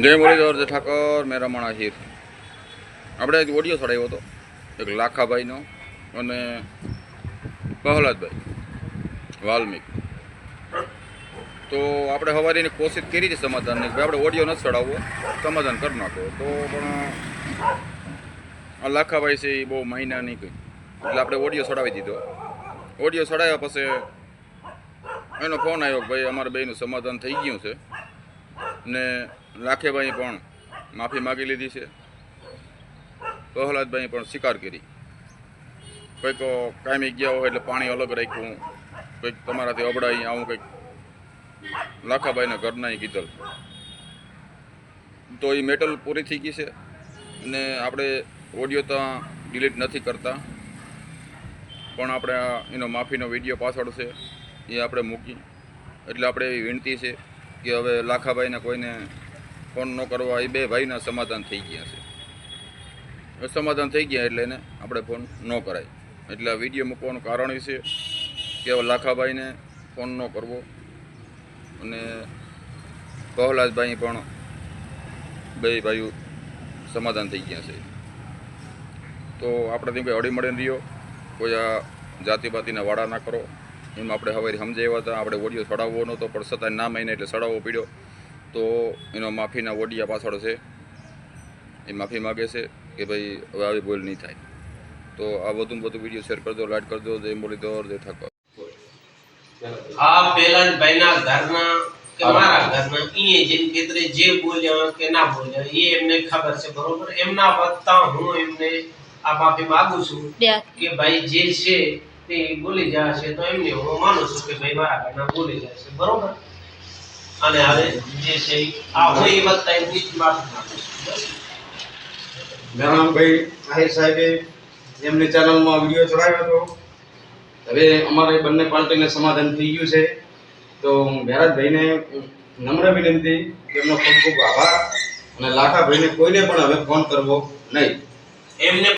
જય મુરલીધર જય ઠાકર મેં રમણ આહિર. આપણે ઓડિયો ચડાવ્યો હતો એક લાખાભાઈનો અને પ્રહલાદભાઈ વાલ્મિક. તો આપણે સવારીની કોશિશ કરી હતી સમાધાનની, ભાઈ આપણે ઓડિયો નથી ચડાવવો, સમાધાન કરી નાખો. તો પણ આ લાખાભાઈ છે એ બહુ મહિના નહીં કંઈ, એટલે આપણે ઓડિયો ચડાવી દીધો. ઓડિયો ચડાવ્યા પછી એનો ફોન આવ્યો કે ભાઈ અમારે બેયનું સમાધાન થઈ ગયું છે ને લાખેભાઈ પણ માફી માગી લીધી છે, પ્રહલાદભાઈ પણ સ્વીકાર કરી. કંઈક કાયમી ગયા હોય એટલે પાણી અલગ રાખ્યું, કંઈક તમારાથી અબડાઈ આવું કંઈક લાખાભાઈના ઘરના કીધલ. તો એ મેટલ પૂરી થઈ ગઈ છે અને આપણે ઓડિયો તો ડિલીટ નથી કરતા, પણ આપણે એનો માફીનો વિડીયો પાછળ છે એ આપણે મૂકી. એટલે આપણે એવી વિનંતી છે કે હવે લાખાભાઈને કોઈને ફોન ન કરવા. એ બે ભાઈના સમાધાન થઈ ગયા છે, સમાધાન થઈ ગયા એટલે એને આપણે ફોન ન કરાય. એટલે આ વિડીયો મૂકવાનું કારણ એ છે કે હવે લાખાભાઈને ફોન ન કરવો અને પ્રહલાદભાઈ પણ બે ભાઈઓ સમાધાન થઈ ગયા છે. તો આપણે ત્યાં કંઈ હળીમળીને રહ્યો, કોઈ આ જાતિપાતિના વાડા ના કરો. એમાં આપણે હવે સમજાવ્યા હતા, આપણે ઓડિયો ચડાવવો નહોતો પણ છતાં ના માને એટલે ચડાવવો પડ્યો. તો એનો માફીના ઓડિયા પાછળ છે, એ માફી માગે છે કે ભાઈ હવે આવી ભૂલ નહીં થાય. તો આ બધું વિડીયો શેર કરી દો, લાઈક કરી દો. જય મુરલીધર જય ઠાકર. આ પેલા ભાઈના ઘરના કે મારા ઘરના ઈ જેન કેતરે જે બોલ્યા કે ના બોલ્યા એ એમને ખબર છે, બરોબર. એમના વત્તા હું એમને આ માફી માંગુ છું કે ભાઈ જે છે તે બોલી જાય છે, તો એમને હું માનું છું કે ભાઈ મારા ઘરના બોલી જાય છે, બરોબર. અને હવે જે છે આ હું એ વત્તા એમની માફી માંગુ છું. ભાઈ આહિર સાહેબે એમની ચેનલમાં વિડીયો ચડાવ્યો હતો. હવે અમારે બંને પાર્ટીને સમાધાન થઈ ગયું છે. તો મહેરાજભાઈને નમ્ર વિનંતી કે એમનો ખૂબ ખૂબ આભાર. અને લાખાભાઈને કોઈને પણ હવે ફોન કરવો નહીં. એમને